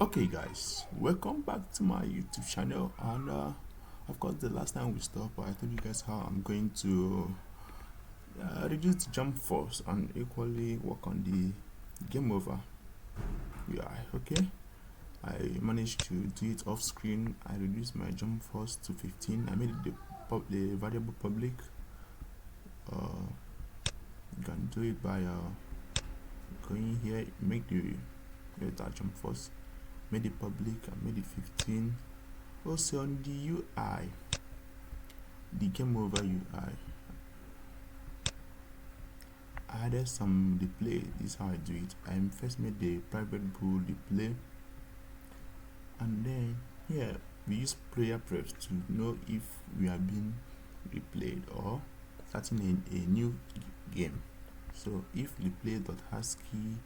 Okay guys, welcome back to my YouTube channel. And of course, the last time we stopped, I told you guys how I'm going to reduce the jump force and equally work on the game over UI. Okay, I managed to do it off screen. I reduced my jump force to 15. I made it the variable public. You can do it by going here, make the jump force, made it public, and made it 15. Also on the UI, the game over UI, I added some display. This is how I do it. I first made the private bool display, and then here we use player preps to know if we are being replayed or starting a new game. So if replay.hashkey,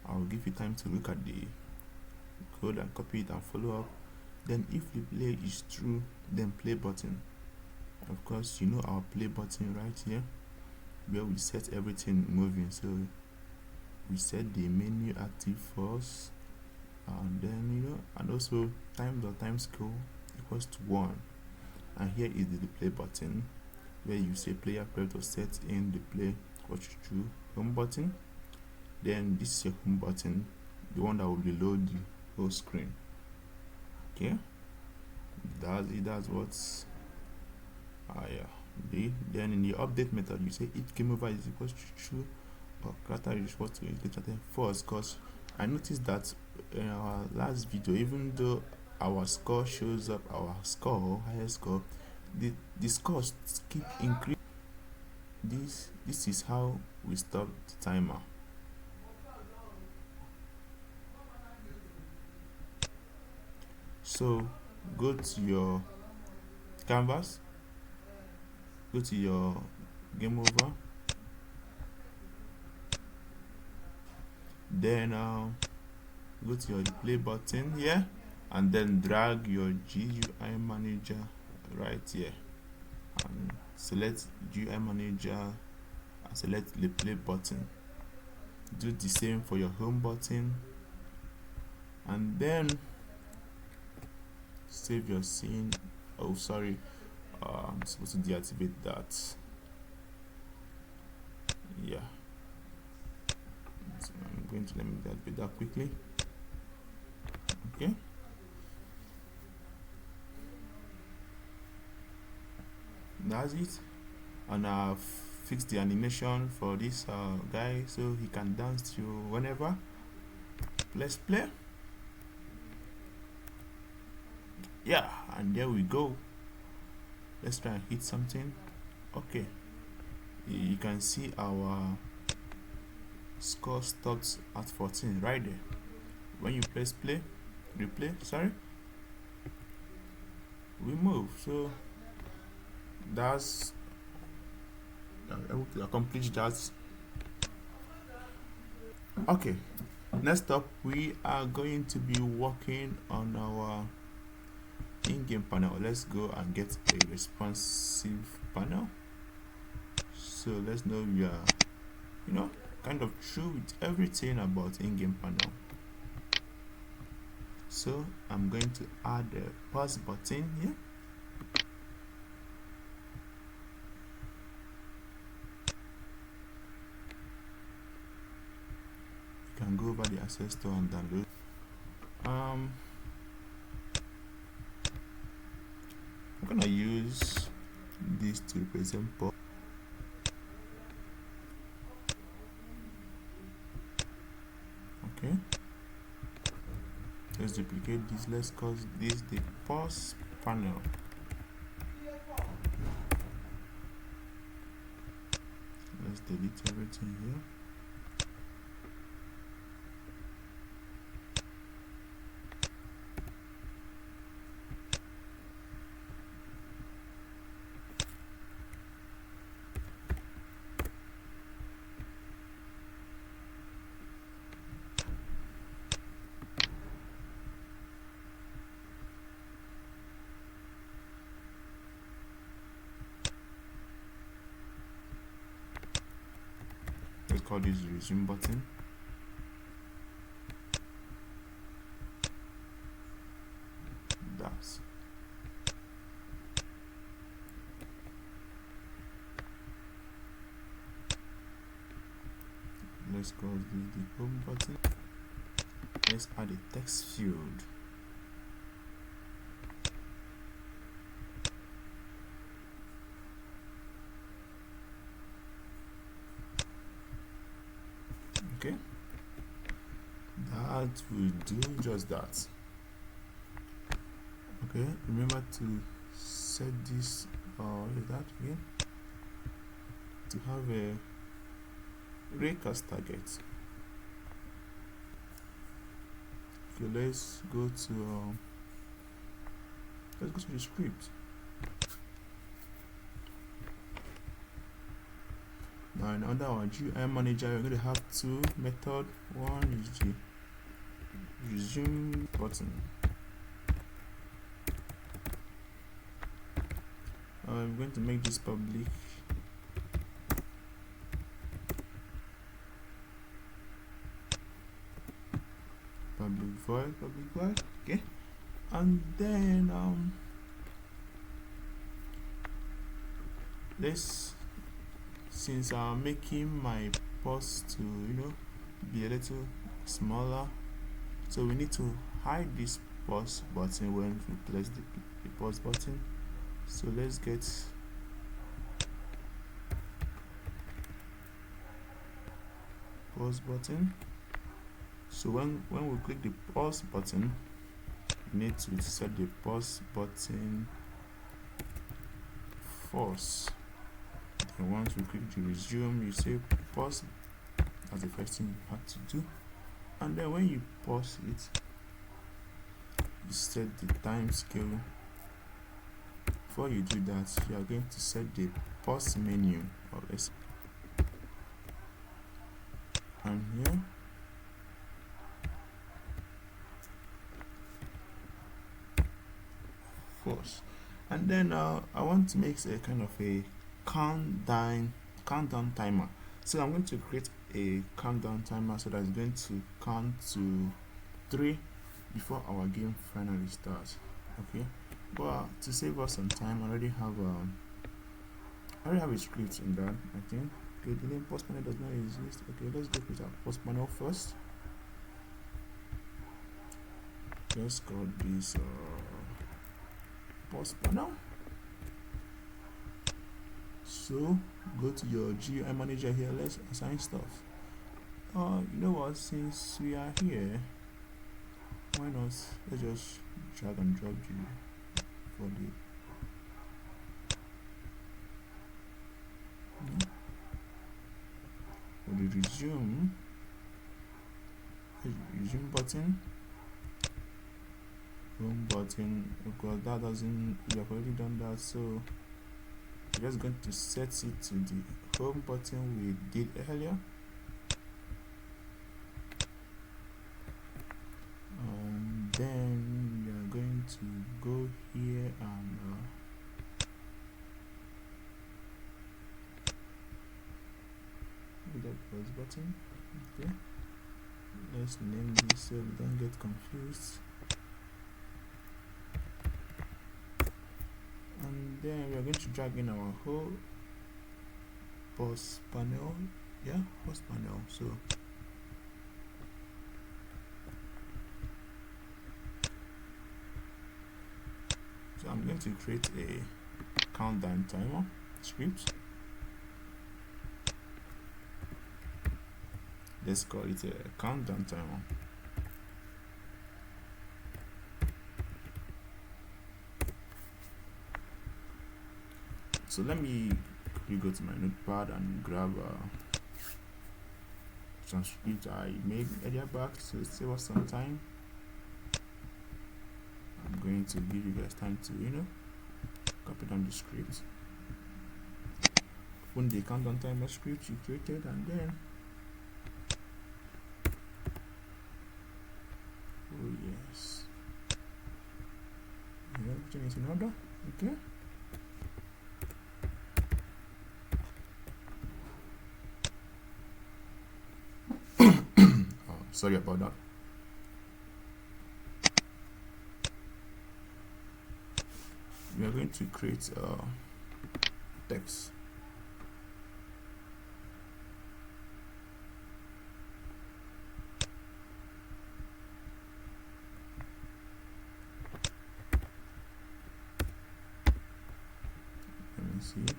I'll give you time to look at the code and copy it and follow up. Then if replay is true, then play button. Of course, you know our play button right here, where we set everything moving. So we set the menu active first, and then and also time.timescale equals to 1. And here is the play button, where you say player prep to set in the play what you do home button. Then this is your home button, the one that will reload the whole screen. Okay, that's what I did. Then in the update method, you say each game over is equals to true or character is equal to false. Because I noticed that in our last video, even though our score shows up, our score, highest score, the scores keep increasing. This is how we stop the timer. So go to your canvas, go to your game over, then go to your play button here, and then drag your GUI manager right here and select GUI manager and select the play button. Do the same for your home button, and then save your scene. Oh sorry, I'm supposed to deactivate that. Yeah, so I'm going to let me deactivate that quickly. Okay, that's it. And I've fixed the animation for this guy so he can dance to whenever. Let's play. Yeah, and there we go. Let's try and hit something. Okay, you can see our score stops at 14 right there. When you press replay, sorry, we move. So that's able to accomplish that. Okay, next up we are going to be working on our in-game panel. Let's go and get a responsive panel, so let's know we are kind of true with everything about in-game panel. So I'm going to add a pause button here. You can go over the access store and download. I'm gonna use this to represent pause. Okay, let's duplicate this. Let's call this the pause panel. Let's delete everything here. Let's call this the resume button. let's call this the home button. Let's add a text field. Okay, that will do just that. Okay, remember to set this is that again to have a raycast target. Okay, let's go to the script. Now under our GUI manager, we're going to have two methods. One is the resume button. I'm going to make this public. Public void, okay. And then let's, since I'm making my pause to be a little smaller, so we need to hide this pause button when we place the pause button. So let's get pause button. So when we click the pause button, we need to set the pause button false. And once we click the resume, you say pause. That's the first thing you have to do. And then when you pause it, you set the time scale. Before you do that, you are going to set the pause menu, or let's, and here false. And then I want to make a kind of a countdown timer. So I'm going to create a countdown timer so that it's going to count to 3 before our game finally starts. Okay, but to save us some time, I already have a script in that, I think. Okay, the name pause panel does not exist. Okay, let's go with our pause panel first. Let's call this pause panel. So go to your GUI manager here. Let's assign stuff. You know what? Since we are here, why not? Let's just drag and drop for the resume button, home button, because that doesn't, we have already done that, so we're just going to set it to the home button we did earlier. Then we are going to go here and with that pause button. Okay, let's name this so we don't get confused. And then we are going to drag in our whole pause panel. Yeah, pause panel. So I'm going to create a countdown timer script. Let's call it a countdown timer. So let me go to my notepad and grab some script I made earlier back to save us some time. I'm going to give you guys time to copy down the script, open the countdown timer script you created, and then oh yes, everything is in order. Okay, sorry about that. We are going to create text. see.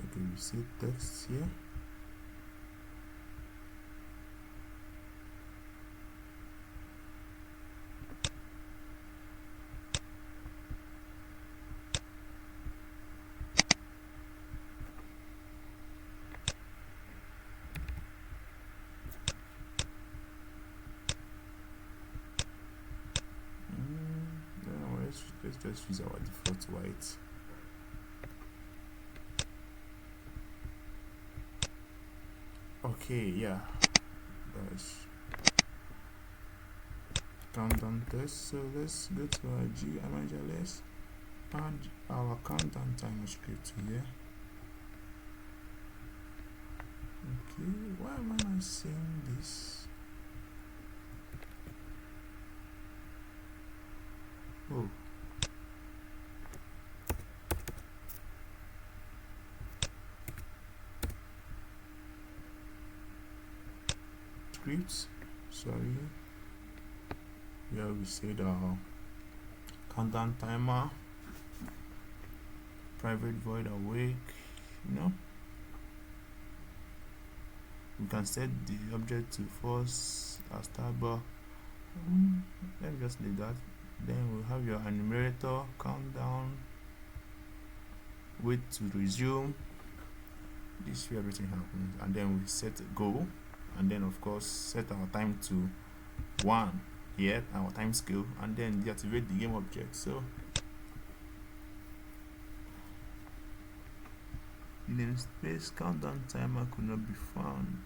Okay, we see text here. Let's just use our default white. Okay, yeah, that's countdown test. So let's go to our GUI manager. Let's add our countdown timer script here. Okay, why am I not seeing this? Oh, scripts, sorry. Yeah, we said countdown timer, private void awake, we can set the object to false as tab bar. Let me just leave that. Then we'll have your enumerator, countdown, wait to resume. This is where everything happens, and then we set go, and then of course set our time to 1 here, our time scale, and then deactivate the game object. So namespace countdown timer could not be found.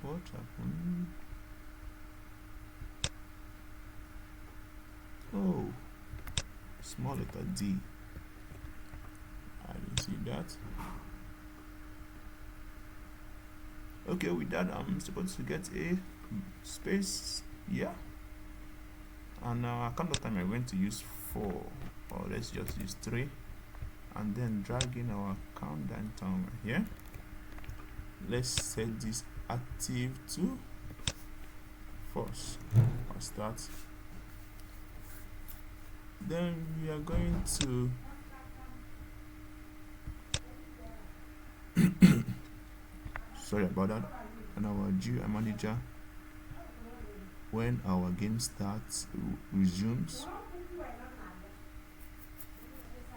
What happened? Oh, small letter D. I didn't see that. Okay, with that I'm supposed to get a space, yeah. And our countdown timer I'm going to use 4, or let's just use 3, and then drag in our countdown timer here. Let's set this active to false. I'll start. Then we are going to sorry about that. And our GUI manager, when our game starts, resumes.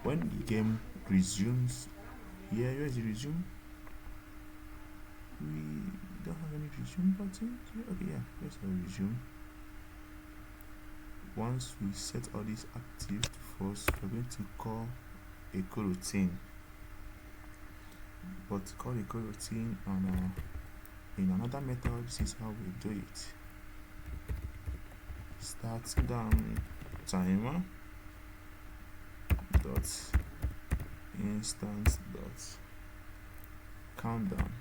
When the game resumes, here, where is the resume? We don't have any resume button. Okay, yeah, let's have resume. Once we set all these active to false, we're going to call a coroutine. But call a coroutine on in another method. This is how we do it. Start down timer dot instance dot countdown.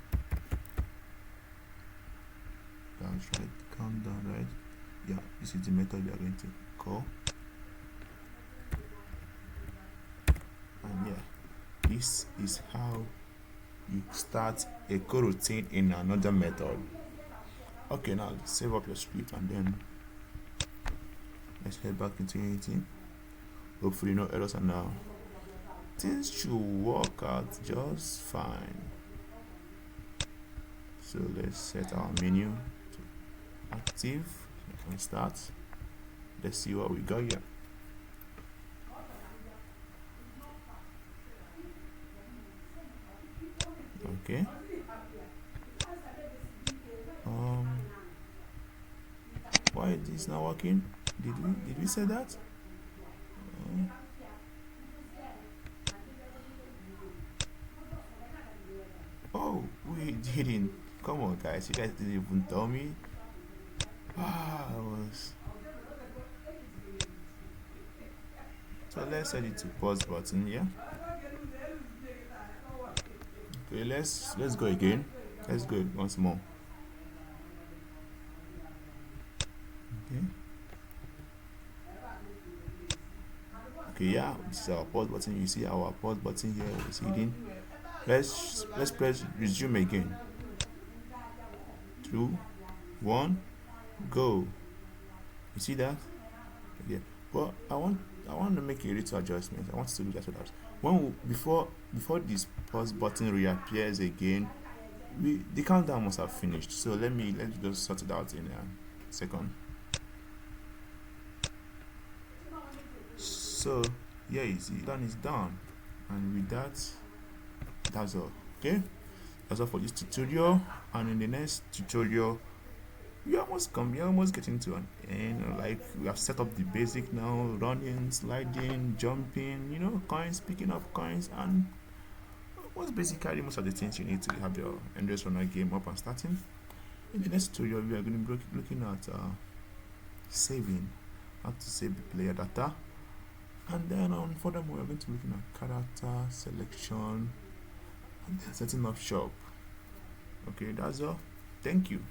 That's right, countdown, right? Yeah, this is the method we are going to call. And yeah, this is how you start a coroutine in another method. Okay, now save up your script and then let's head back into Unity. Hopefully no errors, and now things should work out just fine. So let's set our menu to active and start. Let's see what we got here. Okay. Why is this not working? Did we say that? Oh, we didn't. Come on, guys. You guys didn't even tell me. So let's set it to pause button. Yeah. Okay. Let's go again. Let's go once more. Okay. Okay. Yeah. This is our pause button. You see our pause button here is hidden. Let's press resume again. 2, 1, go. You see that? Yeah. But I want to make a little adjustment. I want to do that so that before this pause button reappears again, the countdown must have finished. So let's just sort it out in a second. So yeah, you see, done is done, and with that, that's all. Okay, that's all for this tutorial. And in the next tutorial, you're almost getting to an end. Like, we have set up the basic now: running, sliding, jumping, coins, picking up coins, and what's basically most of the things you need to have your Endless Runner game up and starting. In the next tutorial, we are going to be looking at saving, how to save the player data, and then furthermore, we're going to be looking at character selection and then setting up shop. Okay, that's all. Thank you.